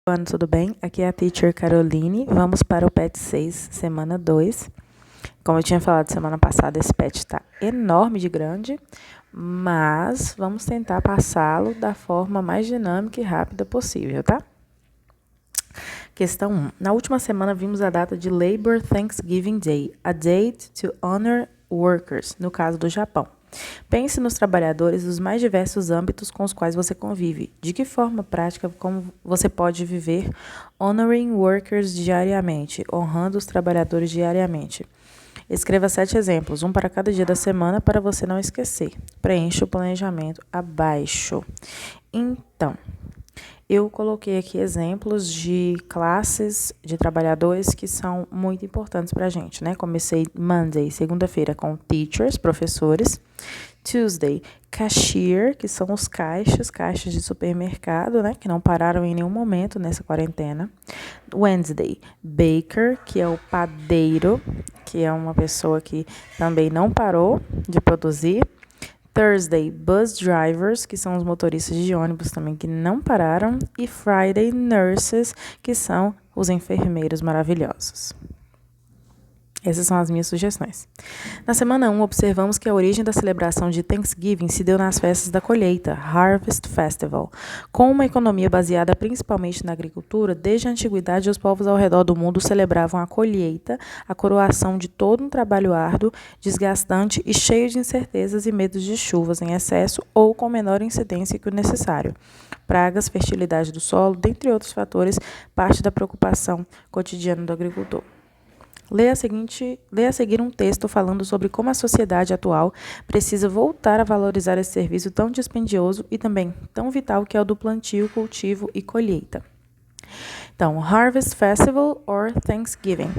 Ano, tudo bem? Aqui é a Teacher Caroline. Vamos para o PET 6, semana 2. Como eu tinha falado semana passada, esse PET está enorme de grande, mas vamos tentar passá-lo da forma mais dinâmica e rápida possível, tá? Questão 1. Na última semana vimos a data de Labor Thanksgiving Day, a date to honor workers, no caso do Japão. Pense nos trabalhadores dos mais diversos âmbitos com os quais você convive. De que forma prática como você pode viver honoring workers diariamente, honrando os trabalhadores diariamente? Escreva 7 exemplos, um para cada dia da semana para você não esquecer. Preencha o planejamento abaixo. Então, eu coloquei aqui exemplos de classes de trabalhadores que são muito importantes para a gente, né? Comecei Monday, segunda-feira, com teachers, professores. Tuesday, cashier, que são os caixas de supermercado, né? Que não pararam em nenhum momento nessa quarentena. Wednesday, baker, que é o padeiro, que é uma pessoa que também não parou de produzir. Thursday, bus drivers, que são os motoristas de ônibus também que não pararam. E Friday, nurses, que são os enfermeiros maravilhosos. Essas são as minhas sugestões. Na semana 1, observamos que a origem da celebração de Thanksgiving se deu nas festas da colheita, Harvest Festival. Com uma economia baseada principalmente na agricultura, desde a antiguidade os povos ao redor do mundo celebravam a colheita, a coroação de todo um trabalho árduo, desgastante e cheio de incertezas e medos de chuvas em excesso ou com menor incidência que o necessário. Pragas, fertilidade do solo, dentre outros fatores, parte da preocupação cotidiana do agricultor. Leia a seguir um texto falando sobre como a sociedade atual precisa voltar a valorizar esse serviço tão dispendioso e também tão vital que é o do plantio, cultivo e colheita. Então, Harvest Festival or Thanksgiving.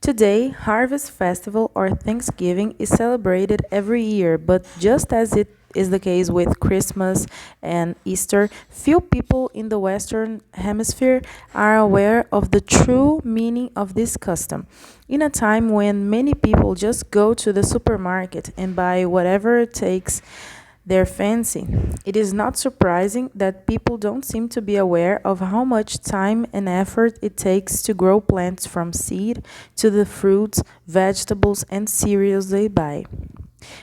Today, Harvest Festival or Thanksgiving is celebrated every year, but just as it is the case with Christmas and Easter, few people in the Western Hemisphere are aware of the true meaning of this custom. In a time when many people just go to the supermarket and buy whatever takes their fancy, it is not surprising that people don't seem to be aware of how much time and effort it takes to grow plants from seed to the fruits, vegetables, and cereals they buy.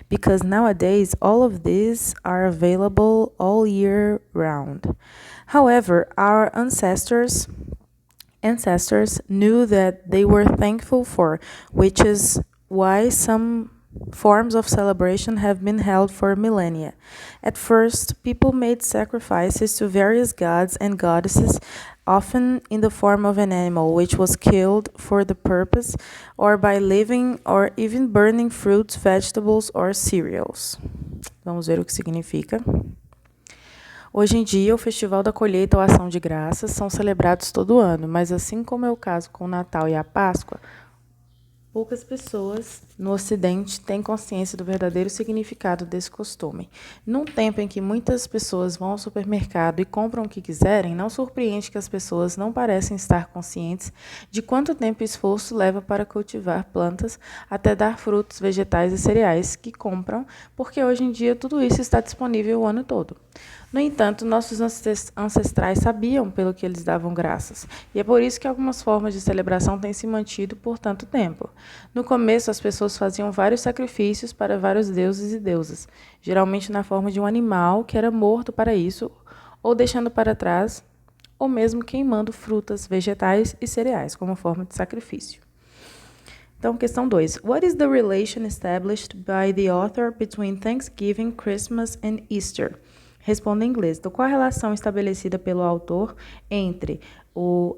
Because nowadays all of these are available all year round. However, our ancestors knew that they were thankful for, which is why some forms of celebration have been held for millennia. At first, people made sacrifices to various gods and goddesses, often in the form of an animal which was killed for the purpose, or by living or even burning fruits, vegetables or cereals. Vamos ver o que significa. Hoje em dia, o Festival da Colheita ou Ação de Graças são celebrados todo ano, mas assim como é o caso com o Natal e a Páscoa, poucas pessoas no Ocidente têm consciência do verdadeiro significado desse costume. Num tempo em que muitas pessoas vão ao supermercado e compram o que quiserem, não surpreende que as pessoas não parecem estar conscientes de quanto tempo e esforço leva para cultivar plantas até dar frutos, vegetais e cereais que compram, porque hoje em dia tudo isso está disponível o ano todo. No entanto, nossos ancestrais sabiam pelo que eles davam graças, e é por isso que algumas formas de celebração têm se mantido por tanto tempo. No começo, as pessoas faziam vários sacrifícios para vários deuses e deusas, geralmente na forma de um animal que era morto para isso, ou deixando para trás, ou mesmo queimando frutas, vegetais e cereais como forma de sacrifício. Então, questão 2. What is the relation established by the author between Thanksgiving, Christmas and Easter? Responda em inglês. Então, qual a relação estabelecida pelo autor entre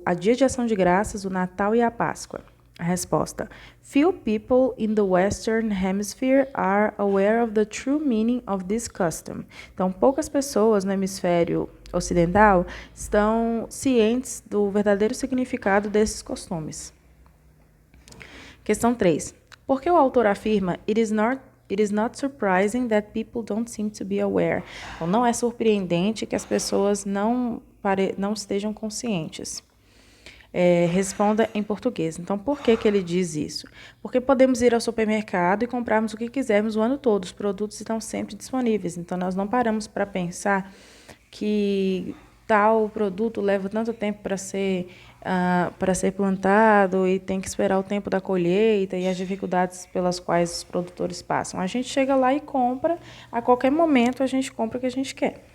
a Dia de Ação de Graças, o Natal e a Páscoa? A resposta. Few people in the Western Hemisphere are aware of the true meaning of this custom. Então, poucas pessoas no hemisfério ocidental estão cientes do verdadeiro significado desses costumes. Questão 3. Por que o autor afirma It is not surprising that people don't seem to be aware. Então, não é surpreendente que as pessoas não estejam conscientes. Responda em português. Então, por que ele diz isso? Porque podemos ir ao supermercado e comprarmos o que quisermos o ano todo. Os produtos estão sempre disponíveis. Então, nós não paramos para pensar que tal produto leva tanto tempo para ser plantado e tem que esperar o tempo da colheita e as dificuldades pelas quais os produtores passam. A gente chega lá e compra, a qualquer momento a gente compra o que a gente quer.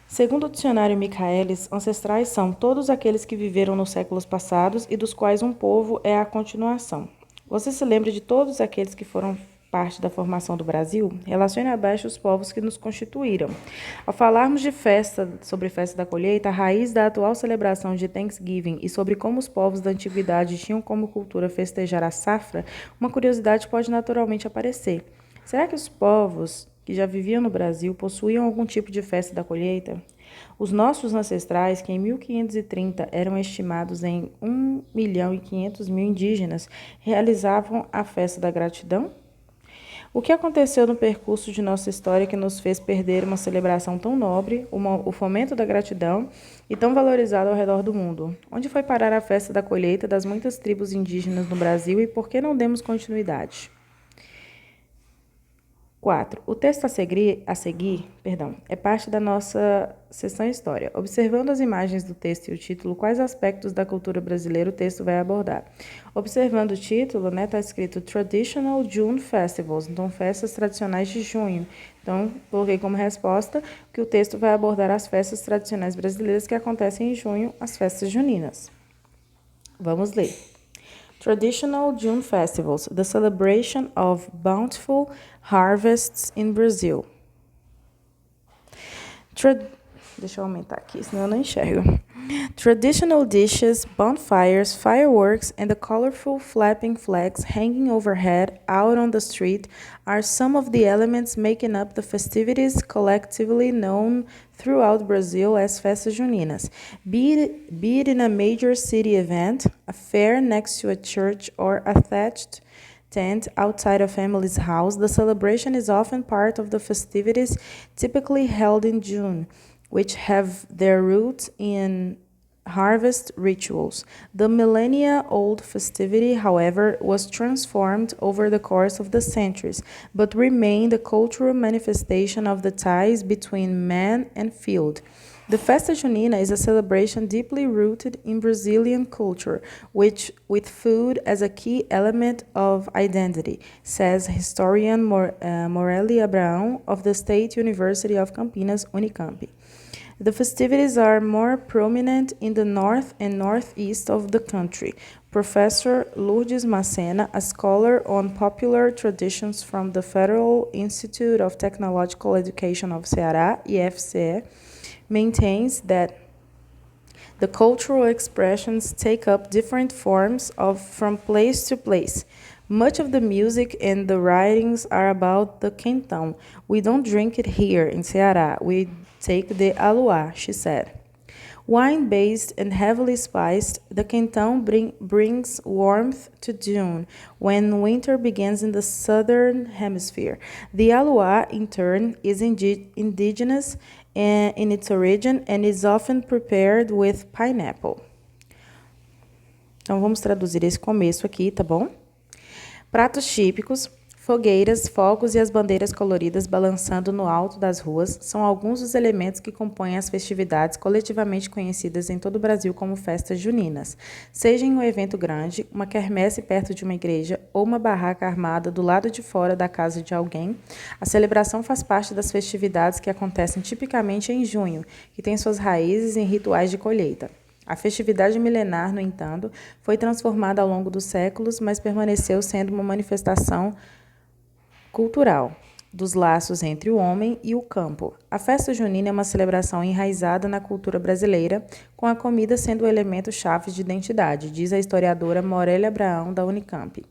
Segundo o dicionário Michaelis, ancestrais são todos aqueles que viveram nos séculos passados e dos quais um povo é a continuação. Você se lembra de todos aqueles que foram parte da formação do Brasil? Relacione abaixo os povos que nos constituíram. Ao falarmos de sobre festa da colheita, a raiz da atual celebração de Thanksgiving e sobre como os povos da antiguidade tinham como cultura festejar a safra, uma curiosidade pode naturalmente aparecer. Será que os povos que já viviam no Brasil possuíam algum tipo de festa da colheita? Os nossos ancestrais, que em 1530 eram estimados em 1.500.000 indígenas, realizavam a festa da gratidão? O que aconteceu no percurso de nossa história que nos fez perder uma celebração tão nobre, o fomento da gratidão e tão valorizado ao redor do mundo? Onde foi parar a festa da colheita das muitas tribos indígenas no Brasil e por que não demos continuidade? 4. O texto a seguir, é parte da nossa seção História. Observando as imagens do texto e o título, quais aspectos da cultura brasileira o texto vai abordar? Observando o título, está escrito Traditional June Festivals, então festas tradicionais de junho. Então, coloquei como resposta que o texto vai abordar as festas tradicionais brasileiras que acontecem em junho, as festas juninas. Vamos ler. Traditional June Festivals, the celebration of bountiful harvests in Brazil. Deixa eu aumentar aqui, senão eu não enxergo. Traditional dishes, bonfires, fireworks, and the colorful flapping flags hanging overhead out on the street are some of the elements making up the festivities collectively known throughout Brazil as Festas Juninas. Be it in a major city event, a fair next to a church, or a thatched tent outside a family's house, the celebration is often part of the festivities typically held in June, which have their roots in harvest rituals. The millennia-old festivity, however, was transformed over the course of the centuries, but remained a cultural manifestation of the ties between man and field. The Festa Junina is a celebration deeply rooted in Brazilian culture, with food as a key element of identity, says historian Morelli Abraão of the State University of Campinas, Unicamp. The festivities are more prominent in the north and northeast of the country. Professor Lourdes Macena, a scholar on popular traditions from the Federal Institute of Technological Education of Ceará, IFCE, maintains that the cultural expressions take up different forms from place to place. Much of the music and the writings are about the quentão. We don't drink it here in Ceará. We take the aluá, she said. Wine-based and heavily spiced, the quentão brings warmth to June, when winter begins in the southern hemisphere. The aluá, in turn, is indigenous in its origin and is often prepared with pineapple. Então, vamos traduzir esse começo aqui, tá bom? Pratos típicos, fogueiras, fogos e as bandeiras coloridas balançando no alto das ruas são alguns dos elementos que compõem as festividades coletivamente conhecidas em todo o Brasil como festas juninas. Seja em um evento grande, uma quermesse perto de uma igreja ou uma barraca armada do lado de fora da casa de alguém, a celebração faz parte das festividades que acontecem tipicamente em junho, que têm suas raízes em rituais de colheita. A festividade milenar, no entanto, foi transformada ao longo dos séculos, mas permaneceu sendo uma manifestação cultural dos laços entre o homem e o campo. A festa junina é uma celebração enraizada na cultura brasileira, com a comida sendo o elemento-chave de identidade, diz a historiadora Morelli Abraão, da Unicamp.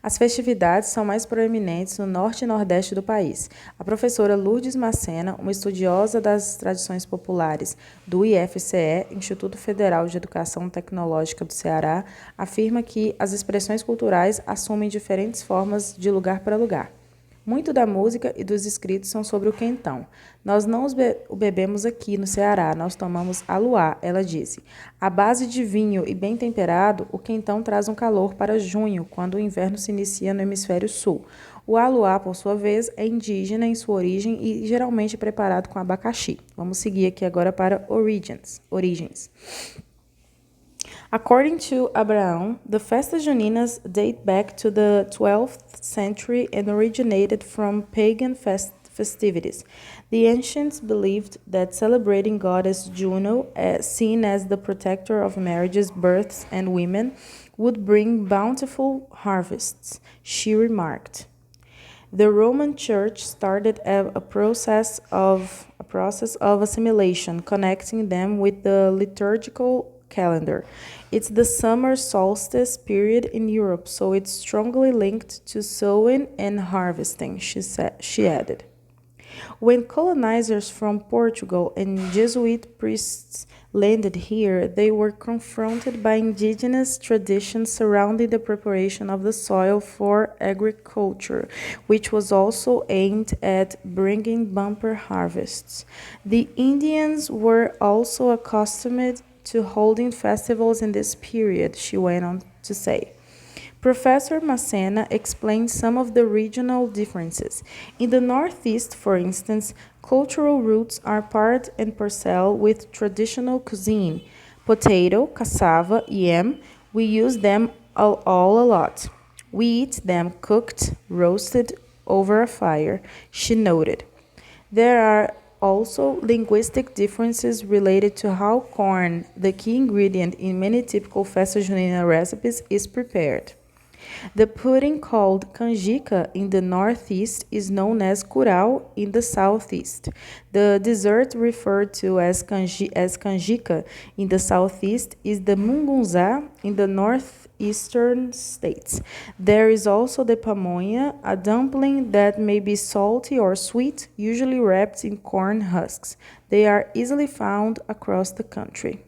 As festividades são mais proeminentes no norte e nordeste do país. A professora Lourdes Macena, uma estudiosa das tradições populares do IFCE, Instituto Federal de Educação Tecnológica do Ceará, afirma que as expressões culturais assumem diferentes formas de lugar para lugar. Muito da música e dos escritos são sobre o quentão. Nós não o bebemos aqui no Ceará, nós tomamos aluá, ela disse. À base de vinho e bem temperado, o quentão traz um calor para junho, quando o inverno se inicia no hemisfério sul. O aluá, por sua vez, é indígena em sua origem e geralmente preparado com abacaxi. Vamos seguir aqui agora para origens. According to Abraão, the festas juninas date back to the 12th century and originated from pagan festivities. The ancients believed that celebrating goddess Juno, seen as the protector of marriages, births, and women, would bring bountiful harvests, she remarked. The Roman Church started a process of assimilation, connecting them with the liturgical calendar. It's the summer solstice period in Europe, so it's strongly linked to sowing and harvesting, she added. When colonizers from Portugal and Jesuit priests landed here, they were confronted by indigenous traditions surrounding the preparation of the soil for agriculture, which was also aimed at bringing bumper harvests. The Indians were also accustomed to holding festivals in this period, she went on to say. Professor Macena explained some of the regional differences. In the Northeast, for instance, cultural roots are part and parcel with traditional cuisine. Potato, cassava, yam, we use them all a lot. We eat them cooked, roasted over a fire, she noted. There are also linguistic differences related to how corn, the key ingredient in many typical festa junina recipes, is prepared. The pudding called canjica in the northeast is known as curau in the southeast. The dessert referred to as canjica in the southeast is the mungunzá in the northeastern states. There is also the pamonha, a dumpling that may be salty or sweet, usually wrapped in corn husks. They are easily found across the country.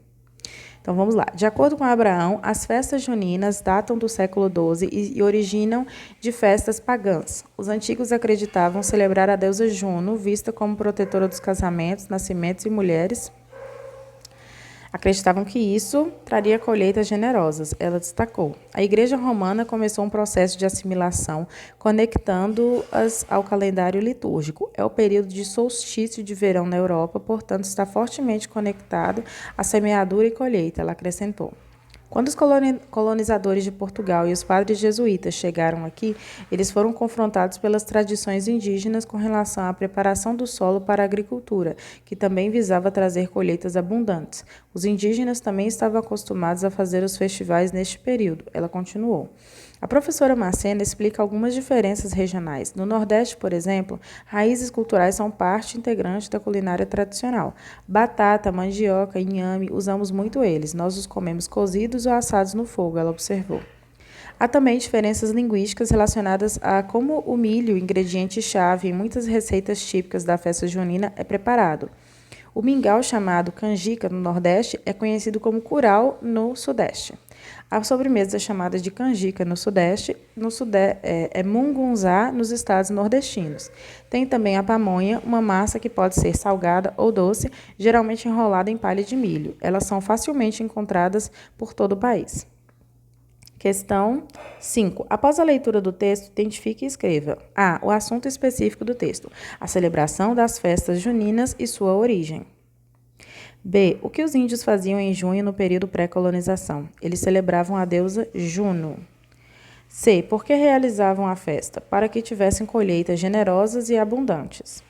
Então vamos lá. De acordo com Abraão, as festas juninas datam do século XII e originam de festas pagãs. Os antigos acreditavam celebrar a deusa Juno, vista como protetora dos casamentos, nascimentos e mulheres. Acreditavam que isso traria colheitas generosas, ela destacou. A Igreja Romana começou um processo de assimilação, conectando-as ao calendário litúrgico. É o período de solstício de verão na Europa, portanto, está fortemente conectado à semeadura e colheita, ela acrescentou. Quando os colonizadores de Portugal e os padres jesuítas chegaram aqui, eles foram confrontados pelas tradições indígenas com relação à preparação do solo para a agricultura, que também visava trazer colheitas abundantes. Os indígenas também estavam acostumados a fazer os festivais neste período, ela continuou. A professora Macena explica algumas diferenças regionais. No Nordeste, por exemplo, raízes culturais são parte integrante da culinária tradicional. Batata, mandioca, inhame, usamos muito eles. Nós os comemos cozidos ou assados no fogo, ela observou. Há também diferenças linguísticas relacionadas a como o milho, ingrediente-chave em muitas receitas típicas da festa junina, é preparado. O mingau, chamado canjica no Nordeste, é conhecido como curau no Sudeste. A sobremesa chamada de canjica no Sudeste é mungunzá nos estados nordestinos. Tem também a pamonha, uma massa que pode ser salgada ou doce, geralmente enrolada em palha de milho. Elas são facilmente encontradas por todo o país. Questão 5. Após a leitura do texto, identifique e escreva. A. O assunto específico do texto. A celebração das festas juninas e sua origem. B. O que os índios faziam em junho no período pré-colonização? Eles celebravam a deusa Juno. C. Por que realizavam a festa? Para que tivessem colheitas generosas e abundantes.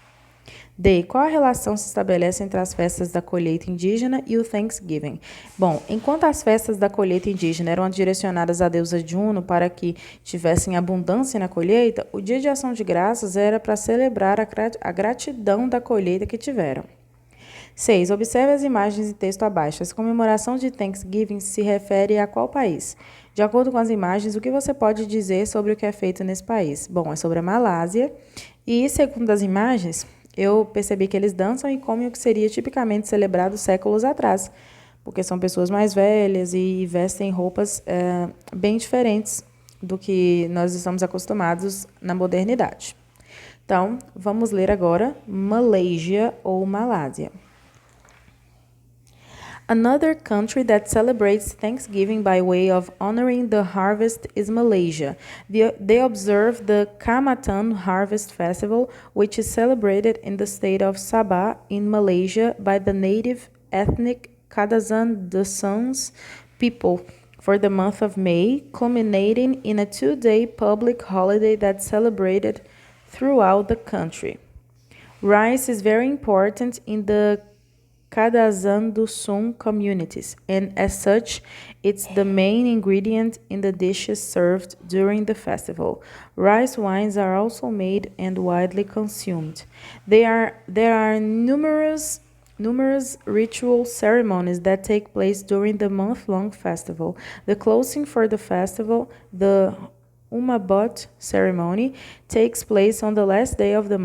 D. Qual a relação se estabelece entre as festas da colheita indígena e o Thanksgiving? Bom, enquanto as festas da colheita indígena eram direcionadas à deusa Juno para que tivessem abundância na colheita, o Dia de Ação de Graças era para celebrar a gratidão da colheita que tiveram. 6. Observe as imagens e texto abaixo. Essa comemoração de Thanksgiving se refere a qual país? De acordo com as imagens, o que você pode dizer sobre o que é feito nesse país? Bom, é sobre a Malásia. E, segundo as imagens, eu percebi que eles dançam e comem o que seria tipicamente celebrado séculos atrás, porque são pessoas mais velhas e vestem roupas bem diferentes do que nós estamos acostumados na modernidade. Então, vamos ler agora Malaysia ou Malásia. Another country that celebrates Thanksgiving by way of honoring the harvest is Malaysia. They observe the Kamatan Harvest Festival, which is celebrated in the state of Sabah in Malaysia by the native ethnic Kadazan Dusuns people for the month of May, culminating in a 2-day public holiday that's celebrated throughout the country. Rice is very important in the Kadazan Dusun communities, and as such, it's the main ingredient in the dishes served during the festival. Rice wines are also made and widely consumed. There are numerous ritual ceremonies that take place during the month-long festival. The closing for the festival, the Umabot ceremony, takes place on the last day of the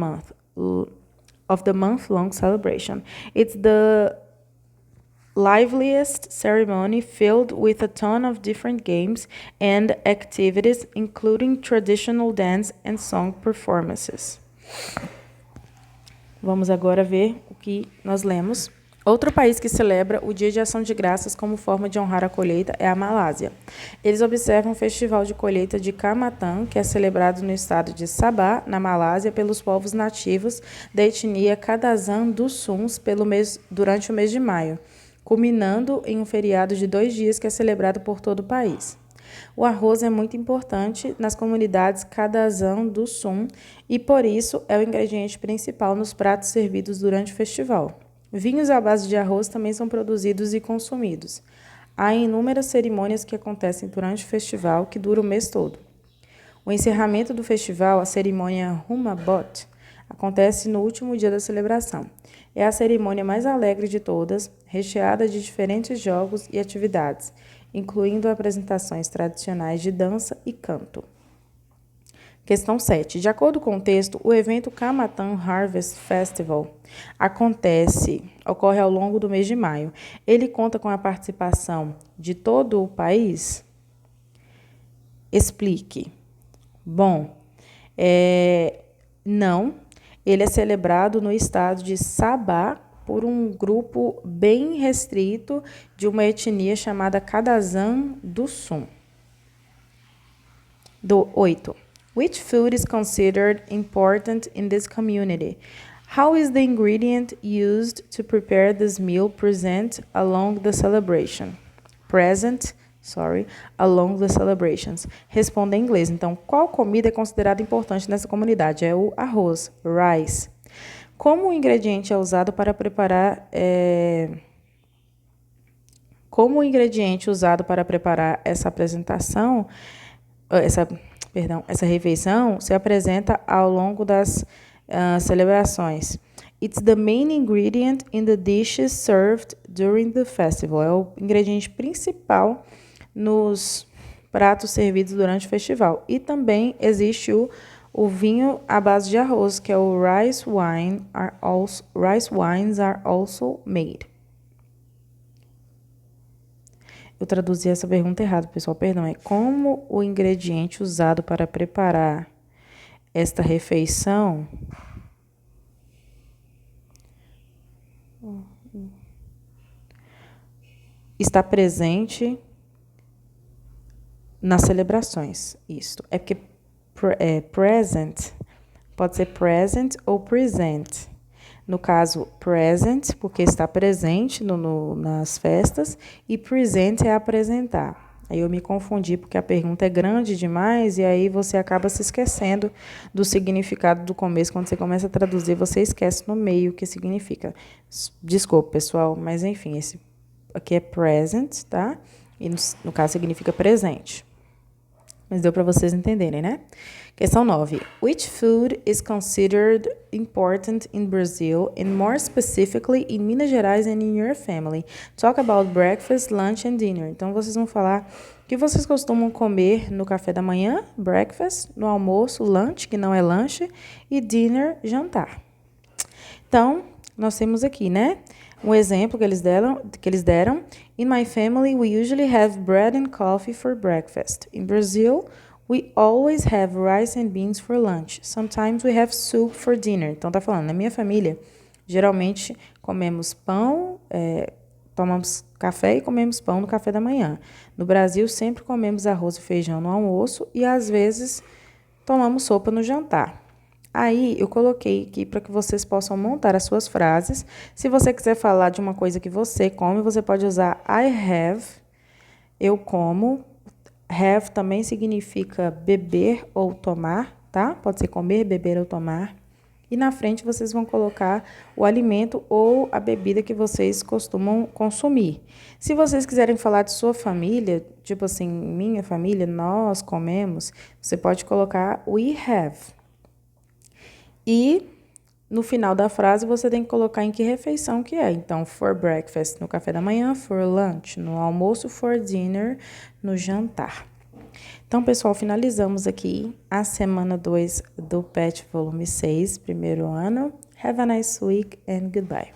month-long celebration. It's the liveliest ceremony filled with a ton of different games and activities, including traditional dance and song performances. Vamos agora ver o que nós lemos. Outro país que celebra o Dia de Ação de Graças como forma de honrar a colheita é a Malásia. Eles observam o festival de colheita de Kamatan, que é celebrado no estado de Sabah, na Malásia, pelos povos nativos da etnia Kadazan Dusuns durante o mês de maio, culminando em um feriado de 2 dias que é celebrado por todo o país. O arroz é muito importante nas comunidades Kadazan Dusun e, por isso, é o ingrediente principal nos pratos servidos durante o festival. Vinhos à base de arroz também são produzidos e consumidos. Há inúmeras cerimônias que acontecem durante o festival, que dura o mês todo. O encerramento do festival, a cerimônia Humabot, acontece no último dia da celebração. É a cerimônia mais alegre de todas, recheada de diferentes jogos e atividades, incluindo apresentações tradicionais de dança e canto. Questão 7. De acordo com o texto, o evento Kamatan Harvest Festival ocorre ao longo do mês de maio. Ele conta com a participação de todo o país? Explique. Bom, não. Ele é celebrado no estado de Sabah por um grupo bem restrito de uma etnia chamada Kadazan Dusun. 8. Which food is considered important in this community? How is the ingredient used to prepare this meal along the celebrations. Responda em inglês. Então, qual comida é considerada importante nessa comunidade? É o arroz, rice. Como o ingrediente é usado para preparar essa refeição se apresenta ao longo das celebrações. It's the main ingredient in the dishes served during the festival. É o ingrediente principal nos pratos servidos durante o festival. E também existe o vinho à base de arroz, que é o rice wines are also made. Eu traduzi essa pergunta errado, pessoal, perdão. É como o ingrediente usado para preparar esta refeição está presente nas celebrações. Isto é porque present pode ser present ou present. No caso, present, porque está presente nas festas, e present é apresentar. Aí eu me confundi, porque a pergunta é grande demais, e aí você acaba se esquecendo do significado do começo. Quando você começa a traduzir, você esquece no meio o que significa. Desculpa, pessoal, mas enfim, esse aqui é present, tá? E no caso significa presente. Mas deu para vocês entenderem, né? Questão 9. Which food is considered important in Brazil, and more specifically in Minas Gerais and in your family? Talk about breakfast, lunch and dinner. Então, vocês vão falar o que vocês costumam comer no café da manhã, breakfast, no almoço, lunch, que não é lanche, e dinner, jantar. Então, nós temos aqui, né? Um exemplo que eles deram. In my family, we usually have bread and coffee for breakfast. In Brazil, We always have rice and beans for lunch. Sometimes we have soup for dinner. Então, tá falando, na minha família, geralmente comemos pão, tomamos café e comemos pão no café da manhã. No Brasil, sempre comemos arroz e feijão no almoço e, às vezes, tomamos sopa no jantar. Aí, eu coloquei aqui para que vocês possam montar as suas frases. Se você quiser falar de uma coisa que você come, você pode usar I have, eu como. Have também significa beber ou tomar, tá? Pode ser comer, beber ou tomar. E na frente vocês vão colocar o alimento ou a bebida que vocês costumam consumir. Se vocês quiserem falar de sua família, tipo assim, minha família, nós comemos, você pode colocar we have. E no final da frase você tem que colocar em que refeição que é. Então, for breakfast no café da manhã, for lunch no almoço, for dinner no jantar. Então, pessoal, finalizamos aqui a semana 2 do PET volume 6, primeiro ano. Have a nice week and goodbye.